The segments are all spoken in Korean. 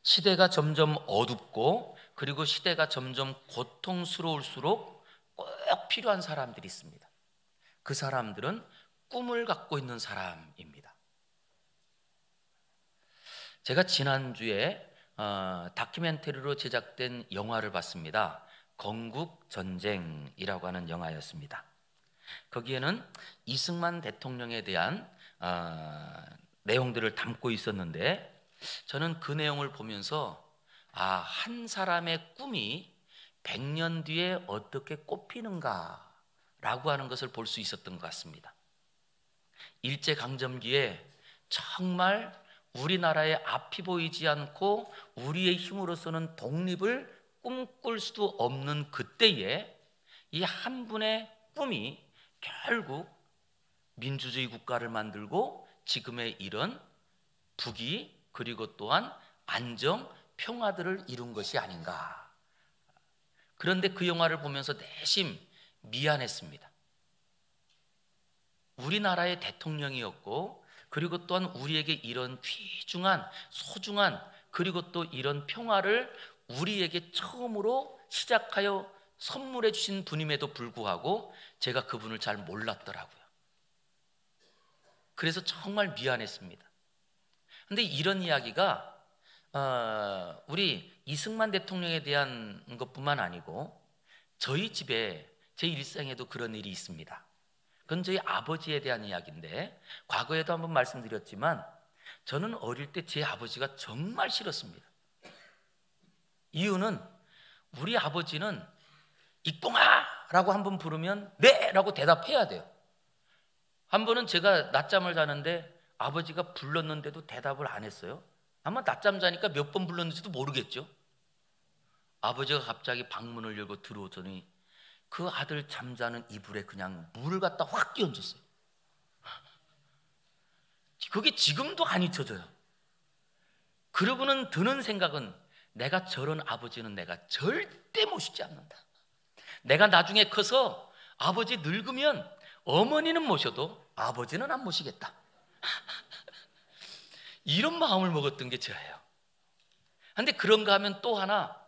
시대가 점점 어둡고 그리고 시대가 점점 고통스러울수록 꼭 필요한 사람들이 있습니다. 그 사람들은 꿈을 갖고 있는 사람입니다. 제가 지난주에 다큐멘터리로 제작된 영화를 봤습니다. 건국전쟁이라고 하는 영화였습니다. 거기에는 이승만 대통령에 대한 내용들을 담고 있었는데, 저는 그 내용을 보면서 한 사람의 꿈이 100년 뒤에 어떻게 꽃피는가 라고 하는 것을 볼 수 있었던 것 같습니다. 일제강점기에 정말 우리나라의 앞이 보이지 않고 우리의 힘으로서는 독립을 꿈꿀 수도 없는 그때에 이 한 분의 꿈이 결국 민주주의 국가를 만들고 지금의 이런 부귀 그리고 또한 안정, 평화들을 이룬 것이 아닌가. 그런데 그 영화를 보면서 내심 미안했습니다. 우리나라의 대통령이었고 그리고 또한 우리에게 이런 귀중한 소중한 그리고 또 이런 평화를 우리에게 처음으로 시작하여 선물해 주신 분임에도 불구하고 제가 그분을 잘 몰랐더라고요. 그래서 정말 미안했습니다. 근데 이런 이야기가 우리 이승만 대통령에 대한 것뿐만 아니고 저희 집에 제 일생에도 그런 일이 있습니다. 그건 저희 아버지에 대한 이야기인데, 과거에도 한번 말씀드렸지만 저는 어릴 때 제 아버지가 정말 싫었습니다. 이유는 우리 아버지는 이뽕아 라고 한번 부르면 네 라고 대답해야 돼요. 한 번은 제가 낮잠을 자는데 아버지가 불렀는데도 대답을 안 했어요. 아마 낮잠 자니까 몇 번 불렀는지도 모르겠죠. 아버지가 갑자기 방문을 열고 들어오더니 그 아들 잠자는 이불에 그냥 물을 갖다 확 끼얹었어요. 그게 지금도 안 잊혀져요. 그러고는 드는 생각은 내가 저런 아버지는 내가 절대 모시지 않는다. 내가 나중에 커서 아버지 늙으면 어머니는 모셔도 아버지는 안 모시겠다. 이런 마음을 먹었던 게 저예요. 그런데 그런가 하면 또 하나,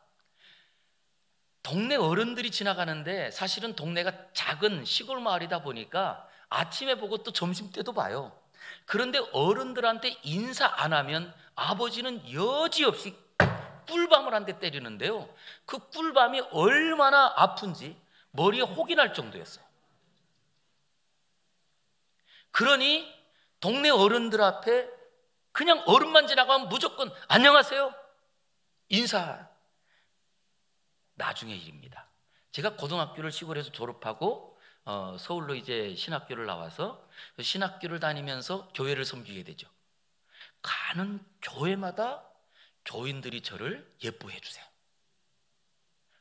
동네 어른들이 지나가는데 사실은 동네가 작은 시골 마을이다 보니까 아침에 보고 또 점심때도 봐요. 그런데 어른들한테 인사 안 하면 아버지는 여지없이 꿀밤을 한 대 때리는데요, 그 꿀밤이 얼마나 아픈지 머리에 혹이 날 정도였어요. 그러니 동네 어른들 앞에 그냥 어른만 지나가면 무조건 안녕하세요, 인사. 나중의 일입니다. 제가 고등학교를 시골에서 졸업하고 서울로 이제 신학교를 나와서 신학교를 다니면서 교회를 섬기게 되죠. 가는 교회마다 교인들이 저를 예뻐해 주세요.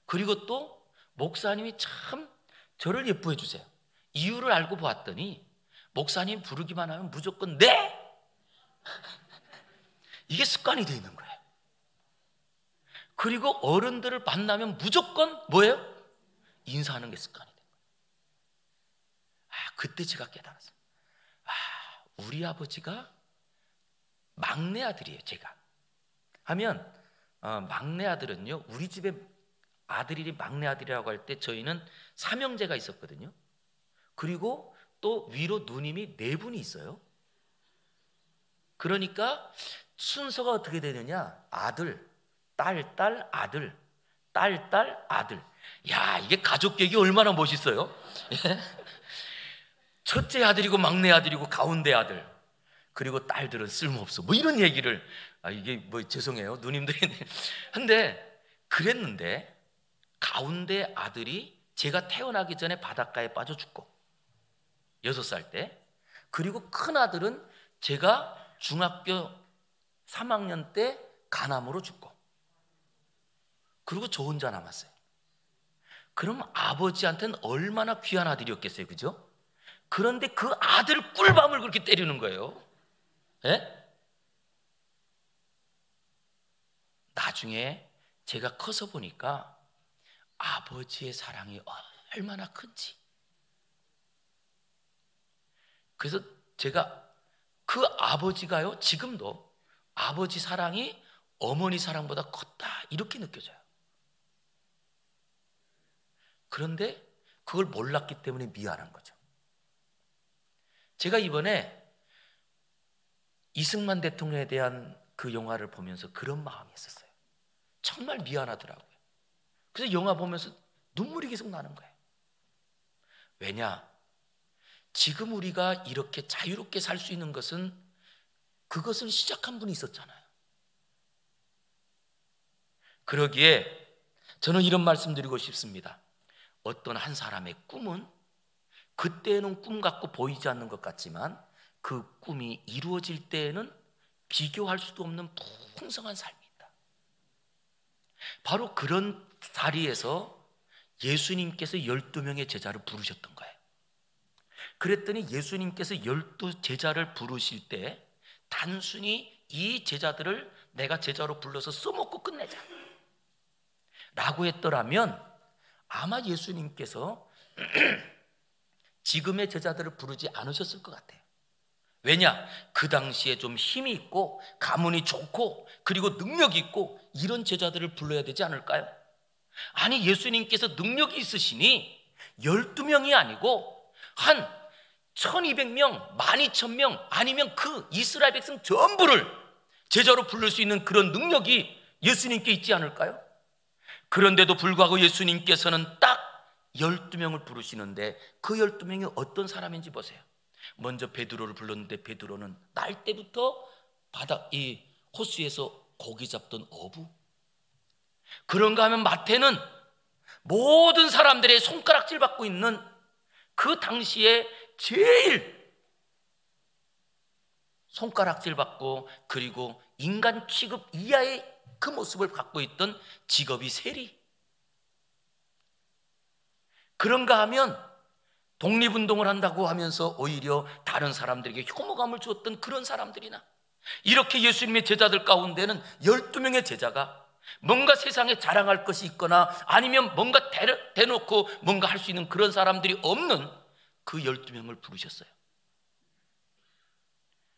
그리고 또 목사님이 참 저를 예뻐해 주세요. 이유를 알고 보았더니 목사님 부르기만 하면 무조건 네! 이게 습관이 되어 있는 거예요. 그리고 어른들을 만나면 무조건 뭐예요? 인사하는 게 습관이 된 거예요. 그때 제가 깨달았어요. 우리 아버지가 막내 아들이에요. 제가 하면 막내 아들은요, 우리 집에 아들이 막내 아들이라고 할 때 저희는 삼형제가 있었거든요. 그리고 또 위로 누님이 4분이 있어요. 그러니까 순서가 어떻게 되느냐, 아들, 딸, 딸, 아들, 딸, 딸, 아들. 야, 이게 가족 계획이 얼마나 멋있어요. 첫째 아들이고 막내 아들이고 가운데 아들, 그리고 딸들은 쓸모없어, 뭐 이런 얘기를, 이게 뭐 죄송해요 누님들이. 근데 그랬는데 가운데 아들이 제가 태어나기 전에 바닷가에 빠져 죽고 6살 때, 그리고 큰 아들은 제가 중학교 3학년 때 간암으로 죽고, 그리고 저 혼자 남았어요. 그럼 아버지한테는 얼마나 귀한 아들이었겠어요, 그죠? 그런데 그 아들 꿀밤을 그렇게 때리는 거예요. 예? 나중에 제가 커서 보니까 아버지의 사랑이 얼마나 큰지. 그래서 제가 그 아버지가요, 지금도 아버지 사랑이 어머니 사랑보다 컸다 이렇게 느껴져요. 그런데 그걸 몰랐기 때문에 미안한 거죠. 제가 이번에 이승만 대통령에 대한 그 영화를 보면서 그런 마음이 있었어요. 정말 미안하더라고요. 그래서 영화 보면서 눈물이 계속 나는 거예요. 왜냐? 지금 우리가 이렇게 자유롭게 살 수 있는 것은 그것을 시작한 분이 있었잖아요. 그러기에 저는 이런 말씀 드리고 싶습니다. 어떤 한 사람의 꿈은 그때는 꿈 같고 보이지 않는 것 같지만 그 꿈이 이루어질 때에는 비교할 수도 없는 풍성한 삶이 있다. 바로 그런 자리에서 예수님께서 12명의 제자를 부르셨던 거예요. 그랬더니 예수님께서 12제자를 부르실 때 단순히 이 제자들을 내가 제자로 불러서 써먹고 끝내자 라고 했더라면 아마 예수님께서 지금의 제자들을 부르지 않으셨을 것 같아요. 왜냐? 그 당시에 좀 힘이 있고 가문이 좋고 그리고 능력이 있고 이런 제자들을 불러야 되지 않을까요? 아니, 예수님께서 능력이 있으시니 12명이 아니고 한 1200명, 12000명 아니면 그 이스라엘 백성 전부를 제자로 부를 수 있는 그런 능력이 예수님께 있지 않을까요? 그런데도 불구하고 예수님께서는 딱 12명을 부르시는데 그 12명이 어떤 사람인지 보세요. 먼저 베드로를 불렀는데 베드로는 날 때부터 바닥 이 호수에서 고기 잡던 어부. 그런가 하면 마태는 모든 사람들의 손가락질 받고 있는 그 당시에 제일 손가락질 받고 그리고 인간 취급 이하의 그 모습을 갖고 있던 직업이 세리. 그런가 하면 독립운동을 한다고 하면서 오히려 다른 사람들에게 혐오감을 주었던 그런 사람들이나 이렇게 예수님의 제자들 가운데는 12명의 제자가 뭔가 세상에 자랑할 것이 있거나 아니면 뭔가 대놓고 뭔가 할 수 있는 그런 사람들이 없는 그 12명을 부르셨어요.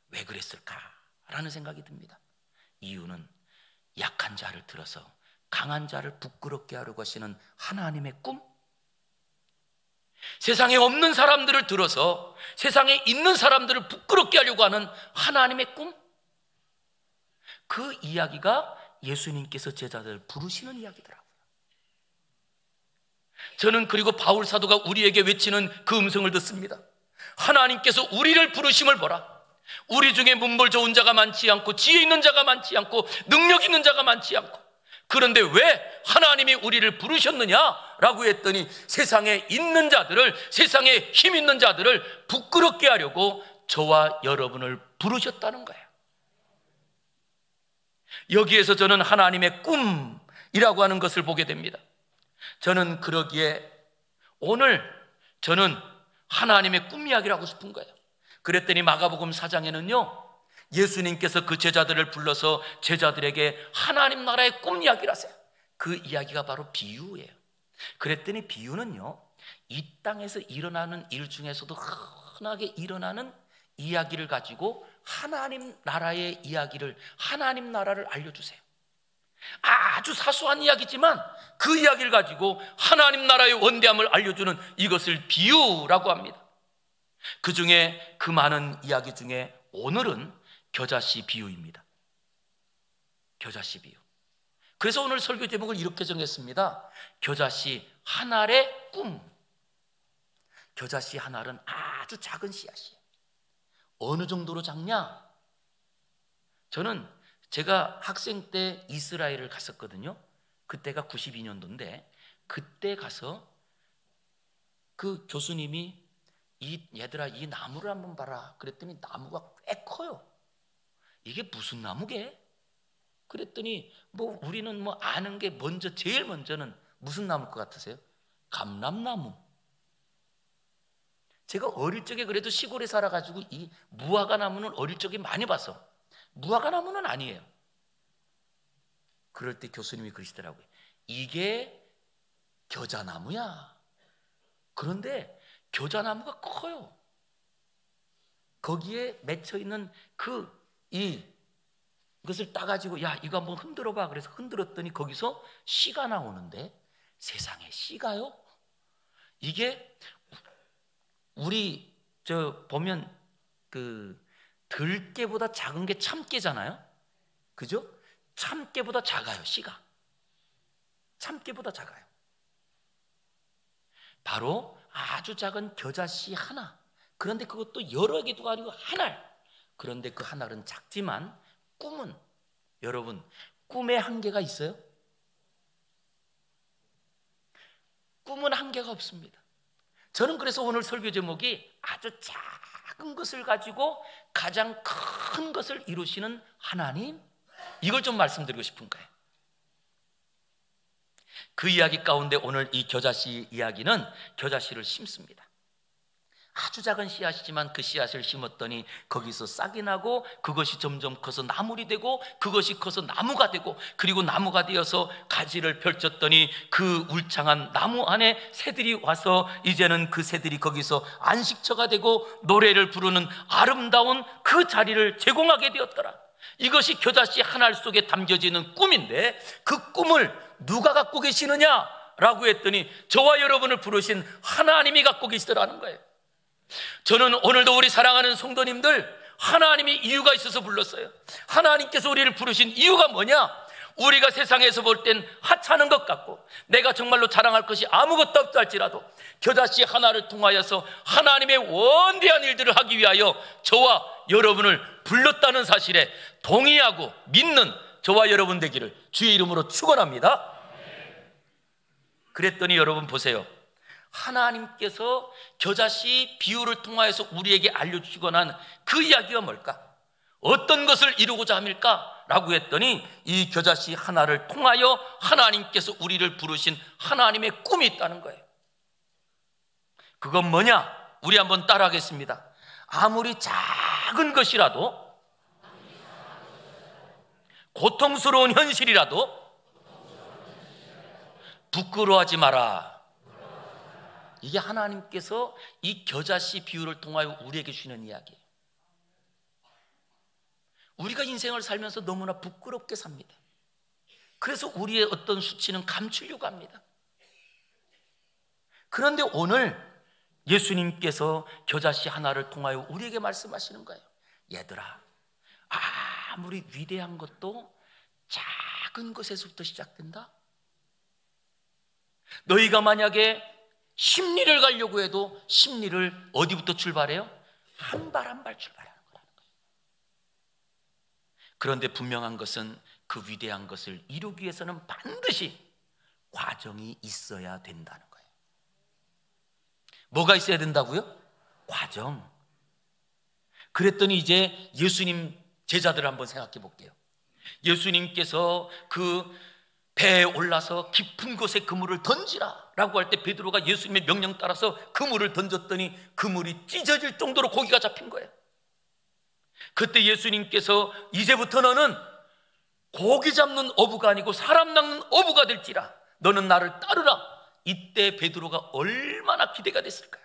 왜 그랬을까라는 생각이 듭니다. 이유는 약한 자를 들어서 강한 자를 부끄럽게 하려고 하시는 하나님의 꿈, 세상에 없는 사람들을 들어서 세상에 있는 사람들을 부끄럽게 하려고 하는 하나님의 꿈, 그 이야기가 예수님께서 제자들을 부르시는 이야기더라고요. 저는 그리고 바울 사도가 우리에게 외치는 그 음성을 듣습니다. 하나님께서 우리를 부르심을 보라. 우리 중에 문벌 좋은 자가 많지 않고 지혜 있는 자가 많지 않고 능력 있는 자가 많지 않고, 그런데 왜 하나님이 우리를 부르셨느냐라고 했더니 세상에 있는 자들을, 세상에 힘 있는 자들을 부끄럽게 하려고 저와 여러분을 부르셨다는 거예요. 여기에서 저는 하나님의 꿈이라고 하는 것을 보게 됩니다. 저는 그러기에 오늘 저는 하나님의 꿈 이야기를 하고 싶은 거예요. 그랬더니 마가복음 4장에는요 예수님께서 그 제자들을 불러서 제자들에게 하나님 나라의 꿈 이야기를 하세요. 그 이야기가 바로 비유예요. 그랬더니 비유는요 이 땅에서 일어나는 일 중에서도 흔하게 일어나는 이야기를 가지고 하나님 나라의 이야기를, 하나님 나라를 알려주세요. 아주 사소한 이야기지만 그 이야기를 가지고 하나님 나라의 원대함을 알려주는 이것을 비유라고 합니다. 그 중에 그 많은 이야기 중에 오늘은 겨자씨 비유입니다. 겨자씨 비유. 그래서 오늘 설교 제목을 이렇게 정했습니다. 겨자씨 한 알의 꿈. 겨자씨 한 알은 아주 작은 씨앗이에요. 어느 정도로 작냐? 저는 제가 학생 때 이스라엘을 갔었거든요. 그때가 92년도인데 그때 가서 그 교수님이 얘들아 이 나무를 한번 봐라 그랬더니 나무가 꽤 커요. 이게 무슨 나무게? 그랬더니 뭐 우리는 뭐 아는 게 먼저 제일 먼저는 무슨 나무일 것 같으세요? 감람나무. 제가 어릴 적에 그래도 시골에 살아가지고 이 무화과 나무는 어릴 적에 많이 봐서 무화과 나무는 아니에요. 그럴 때 교수님이 그러시더라고요. 이게 겨자나무야. 그런데 겨자나무가 커요. 거기에 맺혀 있는 이 그것을 따가지고 야 이거 한번 흔들어 봐. 그래서 흔들었더니 거기서 씨가 나오는데, 세상에 씨가요? 이게 우리 저 보면 그 들깨보다 작은 게 참깨잖아요. 그죠? 참깨보다 작아요. 씨가 참깨보다 작아요. 바로 아주 작은 겨자씨 하나. 그런데 그것도 여러 개도 아니고 하나. 그런데 그 하나는 작지만 꿈은, 여러분, 꿈에 한계가 있어요? 꿈은 한계가 없습니다. 저는 그래서 오늘 설교 제목이 아주 작은 것을 가지고 가장 큰 것을 이루시는 하나님, 이걸 좀 말씀드리고 싶은 거예요. 그 이야기 가운데 오늘 이 겨자씨 이야기는 겨자씨를 심습니다. 아주 작은 씨앗이지만 그 씨앗을 심었더니 거기서 싹이 나고 그것이 점점 커서 나물이 되고 그것이 커서 나무가 되고, 그리고 나무가 되어서 가지를 펼쳤더니 그 울창한 나무 안에 새들이 와서 이제는 그 새들이 거기서 안식처가 되고 노래를 부르는 아름다운 그 자리를 제공하게 되었더라. 이것이 겨자씨 하나 속에 담겨지는 꿈인데, 그 꿈을 누가 갖고 계시느냐라고 했더니 저와 여러분을 부르신 하나님이 갖고 계시더라는 거예요. 저는 오늘도 우리 사랑하는 성도님들, 하나님이 이유가 있어서 불렀어요. 하나님께서 우리를 부르신 이유가 뭐냐? 우리가 세상에서 볼 땐 하찮은 것 같고 내가 정말로 자랑할 것이 아무것도 없다 할지라도 겨자씨 하나를 통하여서 하나님의 원대한 일들을 하기 위하여 저와 여러분을 불렀다는 사실에 동의하고 믿는 저와 여러분 되기를 주의 이름으로 축원합니다. 그랬더니 여러분 보세요. 하나님께서 겨자씨 비유를 통하여서 우리에게 알려주시거나 하는 그 이야기가 뭘까? 어떤 것을 이루고자 합니까? 라고 했더니 이 겨자씨 하나를 통하여 하나님께서 우리를 부르신 하나님의 꿈이 있다는 거예요. 그건 뭐냐? 우리 한번 따라하겠습니다. 아무리 작은 것이라도, 고통스러운 현실이라도 부끄러워하지 마라. 이게 하나님께서 이 겨자씨 비유를 통하여 우리에게 주시는 이야기예요. 우리가 인생을 살면서 너무나 부끄럽게 삽니다. 그래서 우리의 어떤 수치는 감추려고 합니다. 그런데 오늘 예수님께서 겨자씨 하나를 통하여 우리에게 말씀하시는 거예요. 얘들아, 아무리 위대한 것도 작은 것에서부터 시작된다. 너희가 만약에 심리를 가려고 해도 심리를 어디부터 출발해요? 한 발 한 발 출발하는 거라는 거예요. 그런데 분명한 것은 그 위대한 것을 이루기 위해서는 반드시 과정이 있어야 된다는 거예요. 뭐가 있어야 된다고요? 과정. 그랬더니 이제 예수님 제자들을 한번 생각해 볼게요. 예수님께서 그 배에 올라서 깊은 곳에 그물을 던지라 라고 할 때 베드로가 예수님의 명령 따라서 그물을 던졌더니 그물이 찢어질 정도로 고기가 잡힌 거예요. 그때 예수님께서 이제부터 너는 고기 잡는 어부가 아니고 사람 낚는 어부가 될지라, 너는 나를 따르라. 이때 베드로가 얼마나 기대가 됐을까요?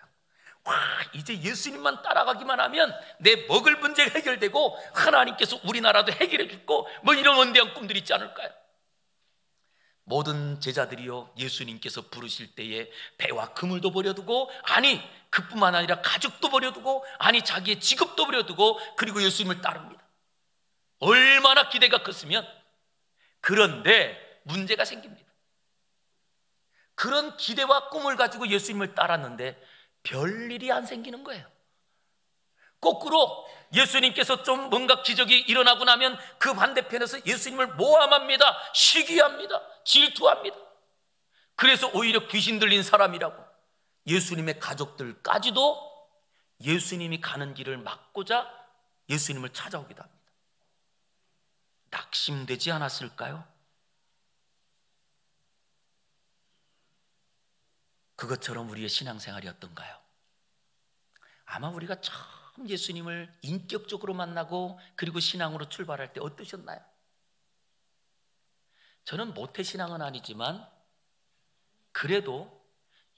와, 이제 예수님만 따라가기만 하면 내 먹을 문제가 해결되고 하나님께서 우리나라도 해결해 줄고 뭐 이런 원대한 꿈들이 있지 않을까요? 모든 제자들이요, 예수님께서 부르실 때에 배와 그물도 버려두고, 아니 그뿐만 아니라 가족도 버려두고, 아니 자기의 직업도 버려두고, 그리고 예수님을 따릅니다. 얼마나 기대가 컸으면. 그런데 문제가 생깁니다. 그런 기대와 꿈을 가지고 예수님을 따랐는데 별일이 안 생기는 거예요. 거꾸로 예수님께서 좀 뭔가 기적이 일어나고 나면 그 반대편에서 예수님을 모함합니다. 시기합니다. 질투합니다. 그래서 오히려 귀신 들린 사람이라고 예수님의 가족들까지도 예수님이 가는 길을 막고자 예수님을 찾아오기도 합니다. 낙심되지 않았을까요? 그것처럼 우리의 신앙생활이 어떤가요? 아마 우리가 처음 예수님을 인격적으로 만나고 그리고 신앙으로 출발할 때 어떠셨나요? 저는 모태신앙은 아니지만 그래도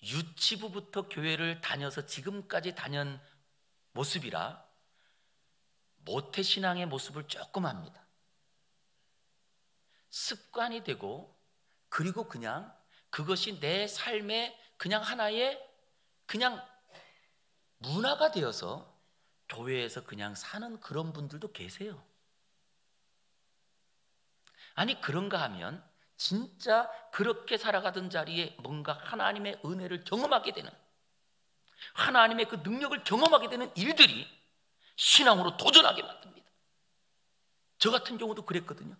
유치부부터 교회를 다녀서 지금까지 다닌 모습이라 모태신앙의 모습을 조금 압니다. 습관이 되고, 그리고 그냥 그것이 내 삶의 그냥 하나의 그냥 문화가 되어서 교회에서 그냥 사는 그런 분들도 계세요. 아니, 그런가 하면 진짜 그렇게 살아가던 자리에 뭔가 하나님의 은혜를 경험하게 되는, 하나님의 그 능력을 경험하게 되는 일들이 신앙으로 도전하게 만듭니다. 저 같은 경우도 그랬거든요.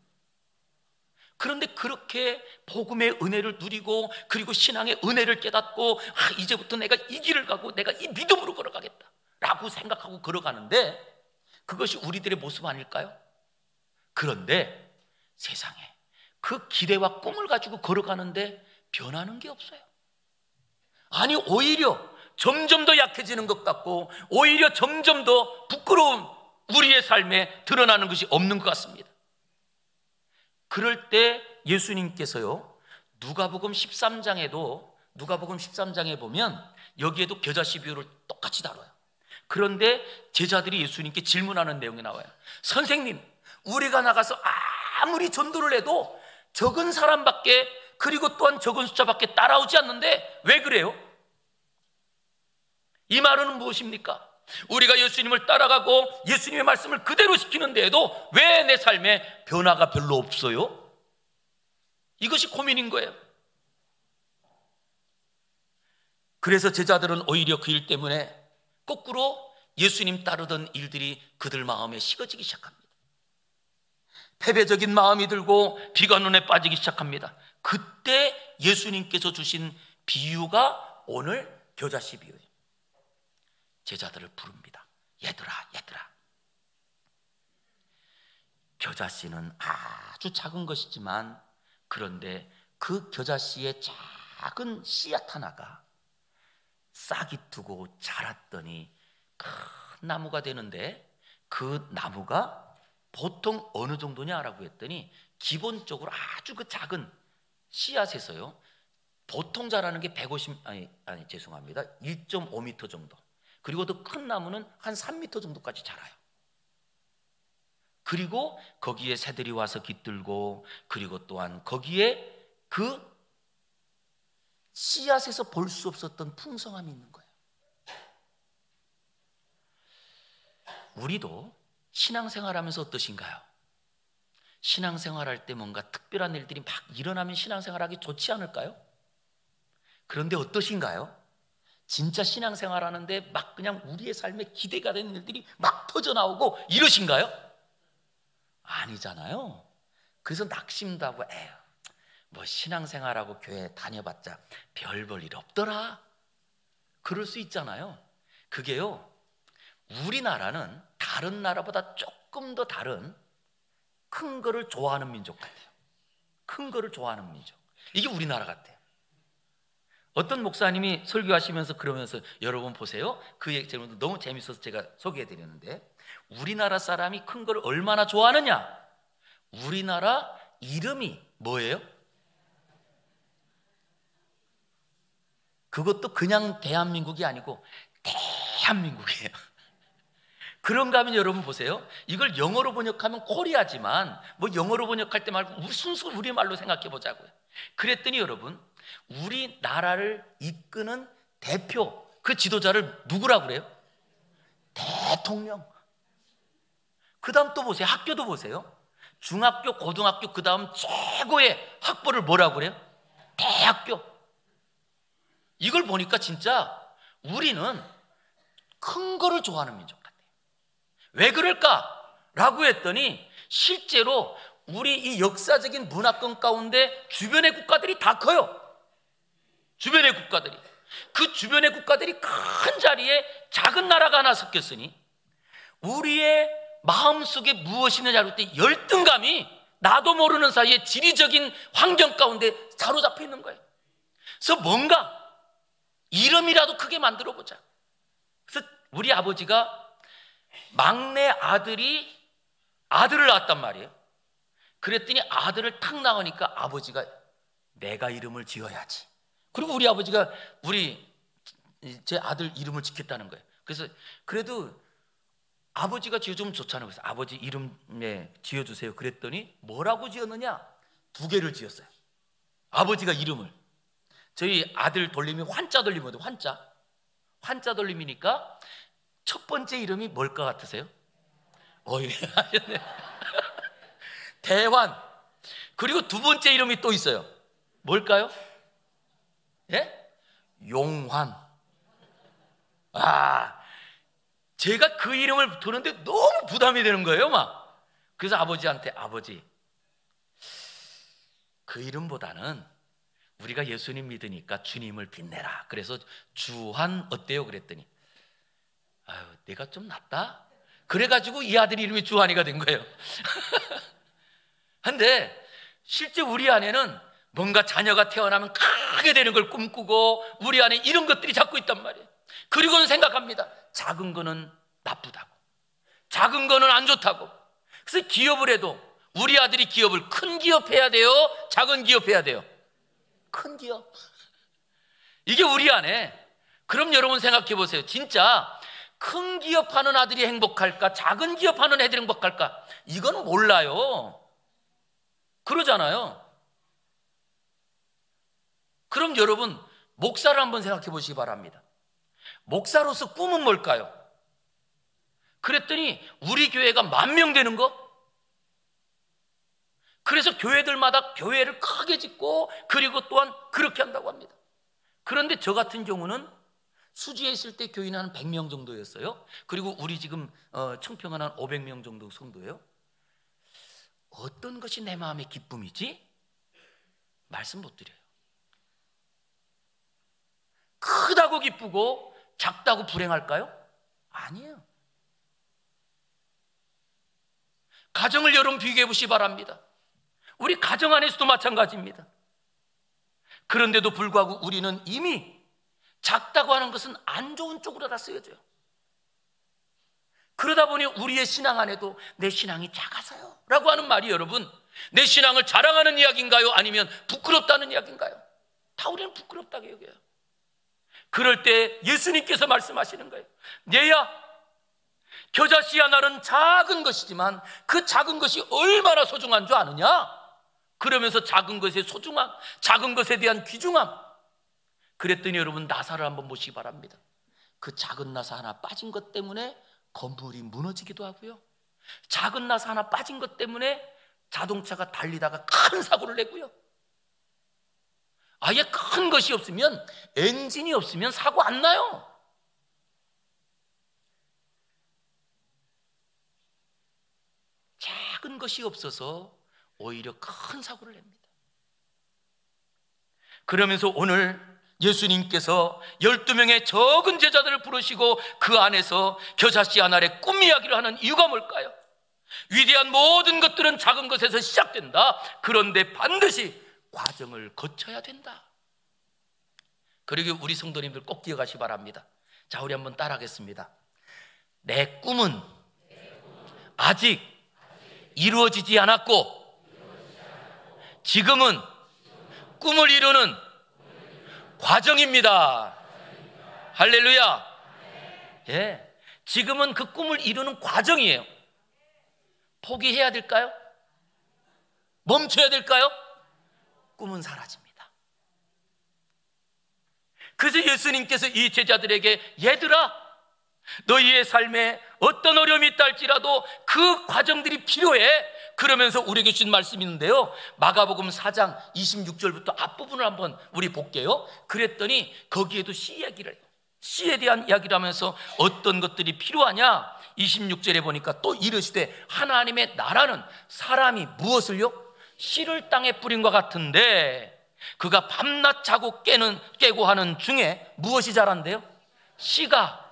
그런데 그렇게 복음의 은혜를 누리고, 그리고 신앙의 은혜를 깨닫고, 이제부터 내가 이 길을 가고 내가 이 믿음으로 걸어가겠다 라고 생각하고 걸어가는데, 그것이 우리들의 모습 아닐까요? 그런데 세상에 그 기대와 꿈을 가지고 걸어가는데 변하는 게 없어요. 아니, 오히려 점점 더 약해지는 것 같고, 오히려 점점 더 부끄러운 우리의 삶에 드러나는 것이 없는 것 같습니다. 그럴 때 예수님께서요, 누가복음 13장에 보면 여기에도 겨자씨 비유를 똑같이 다뤄요. 그런데 제자들이 예수님께 질문하는 내용이 나와요. 선생님, 우리가 나가서 아무리 전도를 해도 적은 사람밖에, 그리고 또한 적은 숫자밖에 따라오지 않는데 왜 그래요? 이 말은 무엇입니까? 우리가 예수님을 따라가고 예수님의 말씀을 그대로 지키는데도 왜 내 삶에 변화가 별로 없어요? 이것이 고민인 거예요. 그래서 제자들은 오히려 그 일 때문에 거꾸로 예수님 따르던 일들이 그들 마음에 식어지기 시작합니다. 패배적인 마음이 들고 비가 눈에 빠지기 시작합니다. 그때 예수님께서 주신 비유가 오늘 겨자씨 비유예요. 제자들을 부릅니다. 얘들아, 겨자씨는 아주 작은 것이지만, 그런데 그 겨자씨의 작은 씨앗 하나가 싹이 트고 자랐더니 큰 나무가 되는데, 그 나무가 보통 어느 정도냐라고 했더니, 기본적으로 아주 그 작은 씨앗에서요, 보통 자라는 게 1.5m 정도, 그리고 더 큰 나무는 한 3m 정도까지 자라요. 그리고 거기에 새들이 와서 깃들고, 그리고 또한 거기에 그 씨앗에서 볼 수 없었던 풍성함이 있는 거예요. 우리도 신앙생활하면서 어떠신가요? 신앙생활할 때 뭔가 특별한 일들이 막 일어나면 신앙생활하기 좋지 않을까요? 그런데 어떠신가요? 진짜 신앙생활하는데 막 그냥 우리의 삶에 기대가 되는 일들이 막 터져나오고 이러신가요? 아니잖아요. 그래서 낙심도 하고, 뭐 신앙생활하고 교회 다녀봤자 별 볼 일 없더라, 그럴 수 있잖아요. 그게요, 우리나라는 다른 나라보다 조금 더 다른 큰 거를 좋아하는 민족 같아요. 큰 거를 좋아하는 민족, 이게 우리나라 같아요. 어떤 목사님이 설교하시면서 그러면서, 여러분 보세요, 그 얘기는 너무 재밌어서 제가 소개해드리는데, 우리나라 사람이 큰 걸 얼마나 좋아하느냐? 우리나라 이름이 뭐예요? 그것도 그냥 대한민국이 아니고 대한민국이에요. 그런가 하면 여러분 보세요, 이걸 영어로 번역하면 코리아지만, 뭐 영어로 번역할 때 말고 순수 우리말로 생각해 보자고요. 그랬더니 여러분, 우리나라를 이끄는 대표, 그 지도자를 누구라고 그래요? 대통령. 그 다음 또 보세요, 학교도 보세요. 중학교, 고등학교, 그 다음 최고의 학벌을 뭐라고 그래요? 대학교. 이걸 보니까 진짜 우리는 큰 거를 좋아하는 민족 같아요. 왜 그럴까라고 했더니, 실제로 우리 이 역사적인 문화권 가운데 주변의 국가들이 다 커요. 주변의 국가들이, 그 주변의 국가들이 큰 자리에 작은 나라가 하나 섞였으니, 우리의 마음속에 무엇이 있느냐고 할 때 열등감이 나도 모르는 사이에 지리적인 환경 가운데 사로잡혀 있는 거예요. 그래서 뭔가 이름이라도 크게 만들어 보자. 그래서 우리 아버지가 막내 아들을 낳았단 말이에요. 그랬더니 아들을 탁 낳으니까 아버지가 내가 이름을 지어야지. 그리고 우리 아버지가 제 아들 이름을 짓겠다는 거예요. 그래서 그래도 아버지가 지어주면 좋잖아요. 그래서 아버지 이름에 지어주세요. 그랬더니 뭐라고 지었느냐? 두 개를 지었어요. 아버지가 이름을. 저희 아들 돌림이 환자 돌림이거든요. 환자 돌림이니까 첫 번째 이름이 뭘 것 같으세요? 예, 하셨네. 대환. 그리고 두 번째 이름이 또 있어요. 뭘까요? 예? 용환. 제가 그 이름을 두는데 너무 부담이 되는 거예요, 막. 그래서 아버지한테, 아버지, 그 이름보다는 우리가 예수님 믿으니까 주님을 빛내라. 그래서 주환 어때요? 그랬더니, 내가 좀 낫다? 그래가지고 이 아들 이름이 주환이가 된 거예요. 근데 실제 우리 안에는 뭔가 자녀가 태어나면 크게 되는 걸 꿈꾸고 우리 안에 이런 것들이 자꾸 있단 말이에요. 그리고는 생각합니다. 작은 거는 나쁘다고, 작은 거는 안 좋다고. 그래서 기업을 해도 우리 아들이 기업을 큰 기업 해야 돼요? 작은 기업 해야 돼요? 큰 기업. 이게 우리 안에. 그럼 여러분 생각해 보세요. 진짜 큰 기업 하는 아들이 행복할까? 작은 기업 하는 애들이 행복할까? 이건 몰라요. 그러잖아요. 그럼 여러분 목사를 한번 생각해 보시기 바랍니다. 목사로서 꿈은 뭘까요? 그랬더니 우리 교회가 10,000명 되는 거? 그래서 교회들마다 교회를 크게 짓고 그리고 또한 그렇게 한다고 합니다. 그런데 저 같은 경우는 수지에 있을 때 교인은 한 100명 정도였어요. 그리고 우리 지금 청평은 한 500명 정도 성도예요. 어떤 것이 내 마음의 기쁨이지? 말씀 못 드려요. 크다고 기쁘고 작다고 불행할까요? 아니에요. 가정을 여러분 비교해 보시기 바랍니다. 우리 가정 안에서도 마찬가지입니다. 그런데도 불구하고 우리는 이미 작다고 하는 것은 안 좋은 쪽으로 다 쓰여져요. 그러다 보니 우리의 신앙 안에도 내 신앙이 작아서요 라고 하는 말이 여러분, 내 신앙을 자랑하는 이야기인가요? 아니면 부끄럽다는 이야기인가요? 다 우리는 부끄럽다고 여겨요. 그럴 때 예수님께서 말씀하시는 거예요. 얘야, 겨자씨 하나는 작은 것이지만 그 작은 것이 얼마나 소중한 줄 아느냐? 그러면서 작은 것의 소중함, 작은 것에 대한 귀중함. 그랬더니 여러분 나사를 한번 보시기 바랍니다. 그 작은 나사 하나 빠진 것 때문에 건물이 무너지기도 하고요, 작은 나사 하나 빠진 것 때문에 자동차가 달리다가 큰 사고를 내고요, 아예 큰 것이 없으면, 엔진이 없으면 사고 안 나요. 작은 것이 없어서 오히려 큰 사고를 냅니다. 그러면서 오늘 예수님께서 12명의 적은 제자들을 부르시고 그 안에서 겨자씨 하나의 꿈 이야기를 하는 이유가 뭘까요? 위대한 모든 것들은 작은 것에서 시작된다. 그런데 반드시 과정을 거쳐야 된다. 그리고 우리 성도님들 꼭 기억하시기 바랍니다. 자, 우리 한번 따라하겠습니다. 내 꿈은 아직 이루어지지 않았고 지금은 꿈을 이루는 과정입니다. 할렐루야. 예, 지금은 그 꿈을 이루는 과정이에요. 포기해야 될까요? 멈춰야 될까요? 꿈은 사라집니다. 그래서 예수님께서 이 제자들에게, 얘들아, 너희의 삶에 어떤 어려움이 있다 할지라도 그 과정들이 필요해. 그러면서 우리에게 주신 말씀이 있는데요, 마가복음 4장 26절부터 앞부분을 한번 우리 볼게요. 그랬더니 거기에도 씨 얘기를 해요. 씨에 대한 이야기를 하면서 어떤 것들이 필요하냐, 26절에 보니까 또 이르시되 하나님의 나라는 사람이 무엇을요? 씨를 땅에 뿌린 것 같은데 그가 밤낮 자고 깨고 하는 중에 무엇이 자란대요? 씨가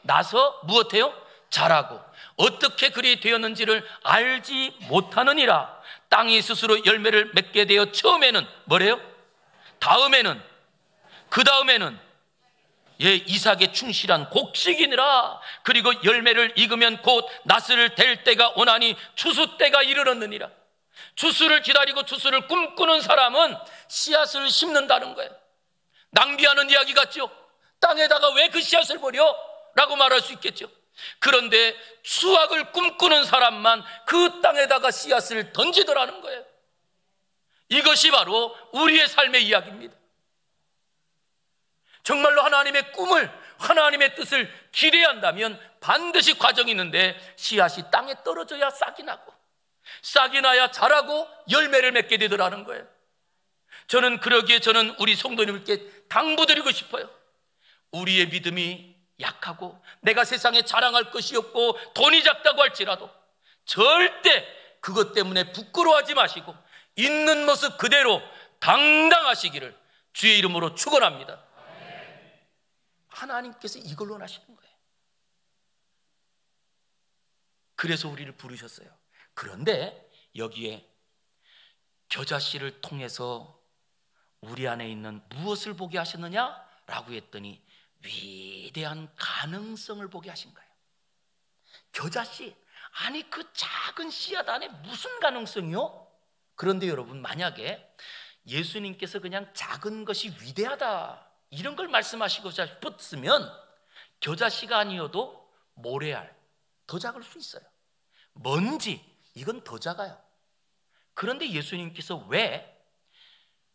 나서 무엇해요? 자라고. 어떻게 그리 되었는지를 알지 못하느니라. 땅이 스스로 열매를 맺게 되어 처음에는 뭐래요? 다음에는, 그 다음에는 이삭의 충실한 곡식이니라. 그리고 열매를 익으면 곧 낫을 댈 때가 오나니 추수 때가 이르렀느니라. 추수를 기다리고 추수를 꿈꾸는 사람은 씨앗을 심는다는 거예요. 낭비하는 이야기 같죠? 땅에다가 왜 그 씨앗을 버려? 라고 말할 수 있겠죠. 그런데 수확을 꿈꾸는 사람만 그 땅에다가 씨앗을 던지더라는 거예요. 이것이 바로 우리의 삶의 이야기입니다. 정말로 하나님의 꿈을, 하나님의 뜻을 기대한다면 반드시 과정이 있는데, 씨앗이 땅에 떨어져야 싹이 나고, 싹이 나야 자라고 열매를 맺게 되더라는 거예요. 저는 그러기에 저는 우리 성도님께 당부드리고 싶어요. 우리의 믿음이 약하고 내가 세상에 자랑할 것이 없고 돈이 작다고 할지라도 절대 그것 때문에 부끄러워하지 마시고 있는 모습 그대로 당당하시기를 주의 이름으로 축원합니다. 하나님께서 이걸 원하시는 거예요. 그래서 우리를 부르셨어요. 그런데 여기에 겨자씨를 통해서 우리 안에 있는 무엇을 보게 하셨느냐라고 했더니 위대한 가능성을 보게 하신 거예요. 겨자씨, 아니 그 작은 씨앗 안에 무슨 가능성이요? 그런데 여러분, 만약에 예수님께서 그냥 작은 것이 위대하다 이런 걸 말씀하시고자 싶었으면 겨자씨가 아니어도 모래알, 더 작을 수 있어요. 먼지, 이건 더 작아요. 그런데 예수님께서 왜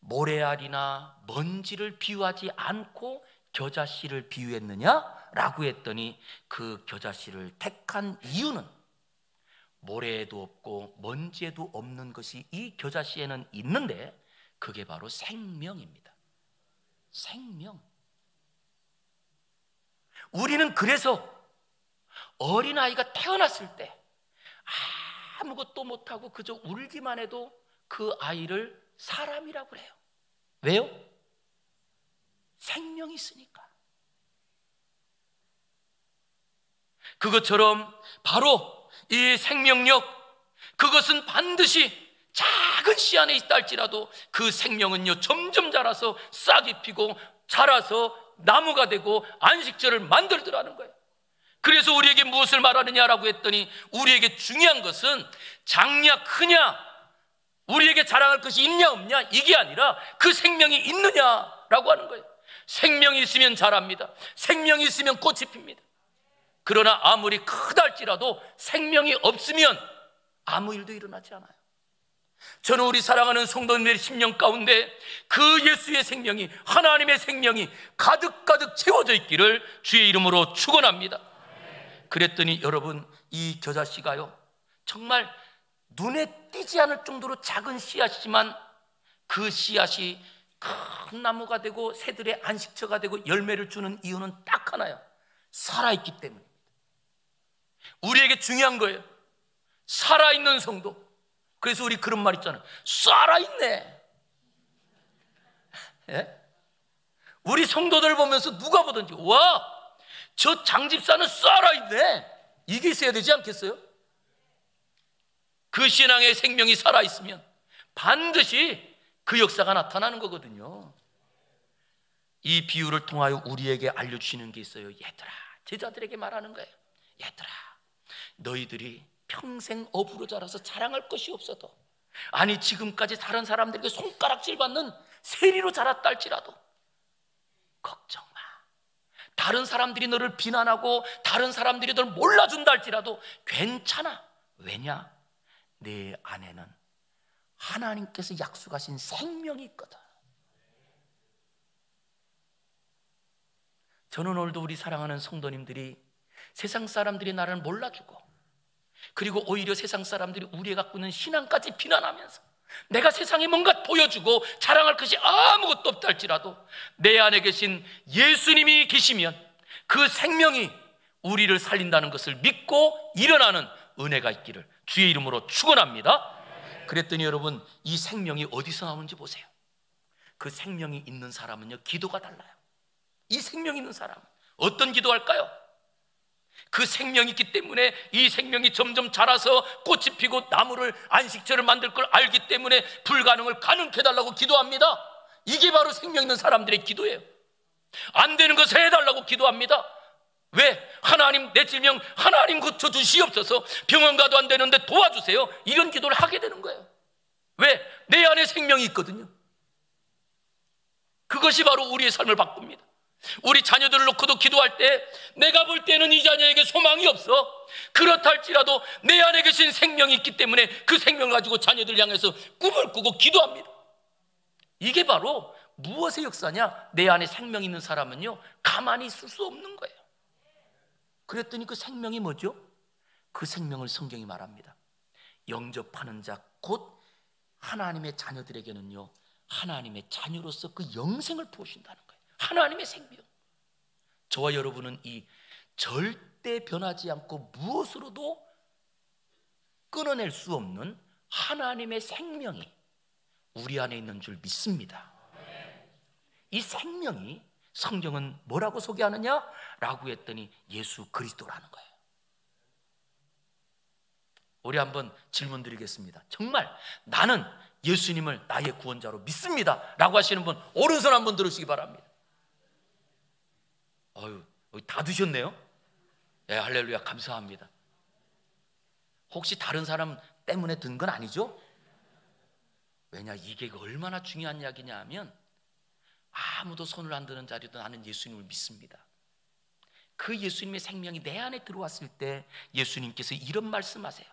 모래알이나 먼지를 비유하지 않고 겨자씨를 비유했느냐라고 했더니, 그 겨자씨를 택한 이유는 모래에도 없고 먼지에도 없는 것이 이 겨자씨에는 있는데, 그게 바로 생명입니다. 생명. 우리는 그래서 어린아이가 태어났을 때 아무것도 못하고 그저 울기만 해도 그 아이를 사람이라고 해요. 왜요? 생명이 있으니까. 그것처럼 바로 이 생명력, 그것은 반드시 작은 씨 안에 있다 할지라도 그 생명은요 점점 자라서 싹이 피고 자라서 나무가 되고 안식처를 만들더라는 거예요. 그래서 우리에게 무엇을 말하느냐라고 했더니, 우리에게 중요한 것은 작냐 크냐, 우리에게 자랑할 것이 있냐 없냐, 이게 아니라 그 생명이 있느냐라고 하는 거예요. 생명이 있으면 자랍니다. 생명이 있으면 꽃이 핍니다. 그러나 아무리 크다 할지라도 생명이 없으면 아무 일도 일어나지 않아요. 저는 우리 사랑하는 성도님들의 심령 가운데 그 예수의 생명이, 하나님의 생명이 가득가득 채워져 있기를 주의 이름으로 축원합니다. 그랬더니 여러분, 이 겨자씨가요 정말 눈에 띄지 않을 정도로 작은 씨앗이지만 그 씨앗이 큰 나무가 되고 새들의 안식처가 되고 열매를 주는 이유는 딱 하나요. 살아있기 때문입니다. 우리에게 중요한 거예요. 살아있는 성도. 그래서 우리 그런 말 있잖아요. 살아있네. 예? 우리 성도들 보면서 누가 보든지, 와, 저 장집사는 살아있네, 이게 있어야 되지 않겠어요? 그 신앙의 생명이 살아있으면 반드시 그 역사가 나타나는 거거든요. 이 비유를 통하여 우리에게 알려주시는 게 있어요. 얘들아, 제자들에게 말하는 거예요. 얘들아, 너희들이 평생 어부로 자라서 자랑할 것이 없어도, 아니 지금까지 다른 사람들에게 손가락질 받는 세리로 자랐다 할지라도 걱정 마. 다른 사람들이 너를 비난하고 다른 사람들이 너를 몰라준다 할지라도 괜찮아. 왜냐? 내 안에는 하나님께서 약속하신 생명이 있거든. 저는 오늘도 우리 사랑하는 성도님들이 세상 사람들이 나를 몰라주고, 그리고 오히려 세상 사람들이 우리가 갖고 있는 신앙까지 비난하면서 내가 세상에 뭔가 보여주고 자랑할 것이 아무것도 없다 할지라도 내 안에 계신 예수님이 계시면 그 생명이 우리를 살린다는 것을 믿고 일어나는 은혜가 있기를 주의 이름으로 축원합니다. 그랬더니 여러분, 이 생명이 어디서 나오는지 보세요. 그 생명이 있는 사람은요 기도가 달라요. 이 생명이 있는 사람 어떤 기도할까요? 그 생명이 있기 때문에 이 생명이 점점 자라서 꽃이 피고 나무를, 안식처를 만들 걸 알기 때문에 불가능을 가능케 해달라고 기도합니다. 이게 바로 생명 있는 사람들의 기도예요. 안 되는 것을 해달라고 기도합니다. 왜? 하나님, 내 질병 하나님 고쳐주시옵소서, 병원 가도 안 되는데 도와주세요, 이런 기도를 하게 되는 거예요. 왜? 내 안에 생명이 있거든요. 그것이 바로 우리의 삶을 바꿉니다. 우리 자녀들을 놓고도 기도할 때 내가 볼 때는 이 자녀에게 소망이 없어. 그렇다 할지라도 내 안에 계신 생명이 있기 때문에 그 생명을 가지고 자녀들 향해서 꿈을 꾸고 기도합니다. 이게 바로 무엇의 역사냐? 내 안에 생명이 있는 사람은요, 가만히 있을 수 없는 거예요. 그랬더니 그 생명이 뭐죠? 그 생명을 성경이 말합니다. 영접하는 자 곧 하나님의 자녀들에게는요, 하나님의 자녀로서 그 영생을 부으신다는 거예요. 하나님의 생명. 저와 여러분은 이 절대 변하지 않고 무엇으로도 끊어낼 수 없는 하나님의 생명이 우리 안에 있는 줄 믿습니다. 이 생명이 성경은 뭐라고 소개하느냐? 라고 했더니 예수 그리스도라는 거예요. 우리 한번 질문 드리겠습니다. 정말 나는 예수님을 나의 구원자로 믿습니다 라고 하시는 분 오른손 한번 들으시기 바랍니다. 다 드셨네요. 네, 할렐루야, 감사합니다. 혹시 다른 사람 때문에 든 건 아니죠? 왜냐, 이게 얼마나 중요한 이야기냐 하면 아무도 손을 안 드는 자리도 나는 예수님을 믿습니다. 그 예수님의 생명이 내 안에 들어왔을 때 예수님께서 이런 말씀하세요.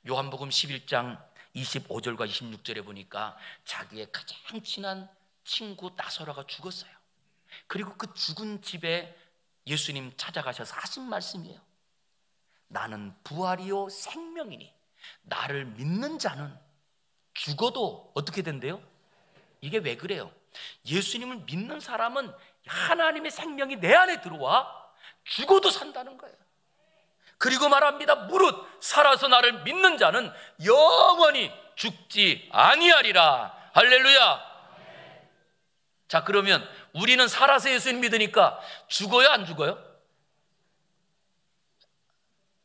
요한복음 11장 25절과 26절에 보니까 자기의 가장 친한 친구 나사로가 죽었어요. 그리고 그 죽은 집에 예수님 찾아가셔서 하신 말씀이에요. 나는 부활이요 생명이니 나를 믿는 자는 죽어도 어떻게 된대요? 이게 왜 그래요? 예수님을 믿는 사람은 하나님의 생명이 내 안에 들어와 죽어도 산다는 거예요. 그리고 말합니다. 무릇 살아서 나를 믿는 자는 영원히 죽지 아니하리라. 할렐루야. 자, 그러면 우리는 살아서 예수님 믿으니까 죽어요, 안 죽어요?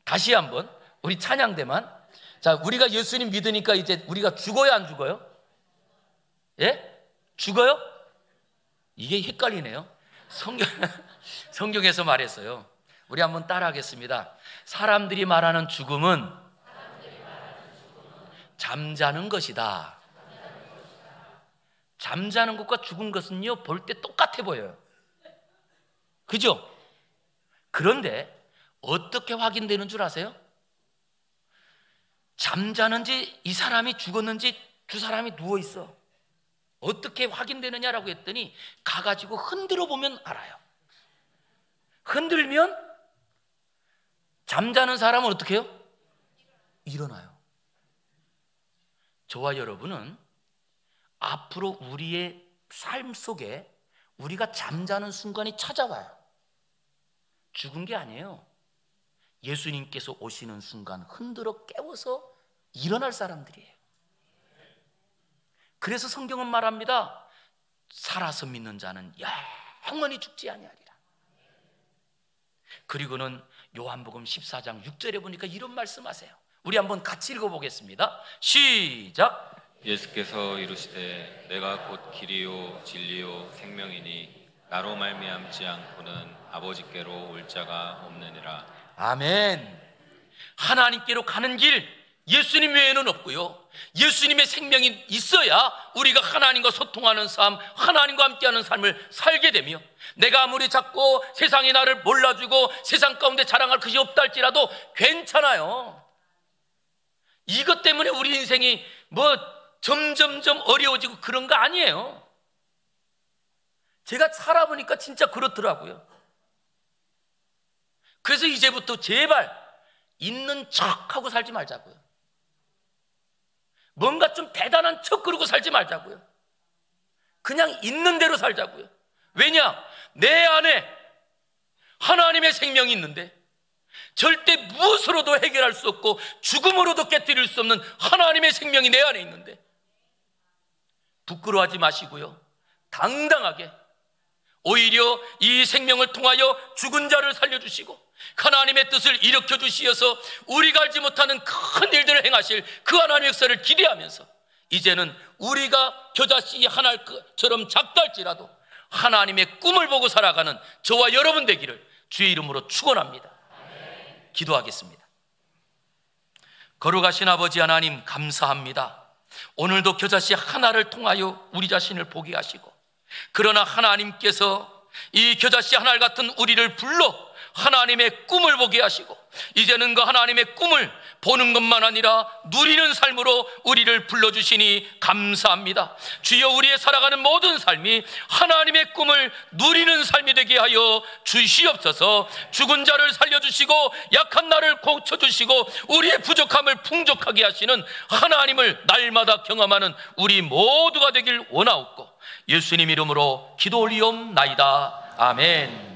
다시 한번 우리 찬양대만. 자, 우리가 예수님 믿으니까 이제 우리가 죽어요, 안 죽어요? 예? 죽어요? 이게 헷갈리네요. 성경에서 말했어요. 우리 한번 따라하겠습니다. 사람들이 말하는 죽음은 잠자는 것이다. 잠자는 것과 죽은 것은요, 볼 때 똑같아 보여요. 그죠? 그런데 어떻게 확인되는 줄 아세요? 잠자는지 이 사람이 죽었는지 두 사람이 누워있어. 어떻게 확인되느냐라고 했더니 가가지고 흔들어 보면 알아요. 흔들면 잠자는 사람은 어떻게 해요? 일어나요. 저와 여러분은 앞으로 우리의 삶 속에 우리가 잠자는 순간이 찾아와요. 죽은 게 아니에요. 예수님께서 오시는 순간 흔들어 깨워서 일어날 사람들이에요. 그래서 성경은 말합니다. 살아서 믿는 자는 영원히 죽지 아니하리라. 그리고는 요한복음 14장 6절에 보니까 이런 말씀하세요. 우리 한번 같이 읽어보겠습니다. 시작. 예수께서 이르시되 내가 곧 길이요 진리요 생명이니 나로 말미암지 않고는 아버지께로 올 자가 없느니라. 아멘. 하나님께로 가는 길 예수님 외에는 없고요, 예수님의 생명이 있어야 우리가 하나님과 소통하는 삶, 하나님과 함께하는 삶을 살게 되며, 내가 아무리 작고 세상이 나를 몰라주고 세상 가운데 자랑할 것이 없다 할지라도 괜찮아요. 이것 때문에 우리 인생이 점점점 어려워지고 그런 거 아니에요. 제가 살아보니까 진짜 그렇더라고요. 그래서 이제부터 제발 있는 척하고 살지 말자고요. 뭔가 좀 대단한 척 그러고 살지 말자고요. 그냥 있는 대로 살자고요. 왜냐? 내 안에 하나님의 생명이 있는데 절대 무엇으로도 해결할 수 없고 죽음으로도 깨뜨릴 수 없는 하나님의 생명이 내 안에 있는데 부끄러워하지 마시고요, 당당하게 오히려 이 생명을 통하여 죽은 자를 살려주시고 하나님의 뜻을 일으켜 주시어서 우리가 알지 못하는 큰 일들을 행하실 그 하나님의 역사를 기대하면서 이제는 우리가 겨자씨 하나처럼 작달지라도 하나님의 꿈을 보고 살아가는 저와 여러분 되기를 주의 이름으로 축원합니다. 기도하겠습니다. 거룩하신 아버지 하나님, 감사합니다. 오늘도 겨자씨 하나를 통하여 우리 자신을 보게 하시고, 그러나 하나님께서 이 겨자씨 하나 같은 우리를 불러 하나님의 꿈을 보게 하시고 이제는 그 하나님의 꿈을 보는 것만 아니라 누리는 삶으로 우리를 불러주시니 감사합니다. 주여, 우리의 살아가는 모든 삶이 하나님의 꿈을 누리는 삶이 되게 하여 주시옵소서. 죽은 자를 살려주시고 약한 나를 고쳐주시고 우리의 부족함을 풍족하게 하시는 하나님을 날마다 경험하는 우리 모두가 되길 원하옵고 예수님 이름으로 기도 올리옵나이다. 아멘.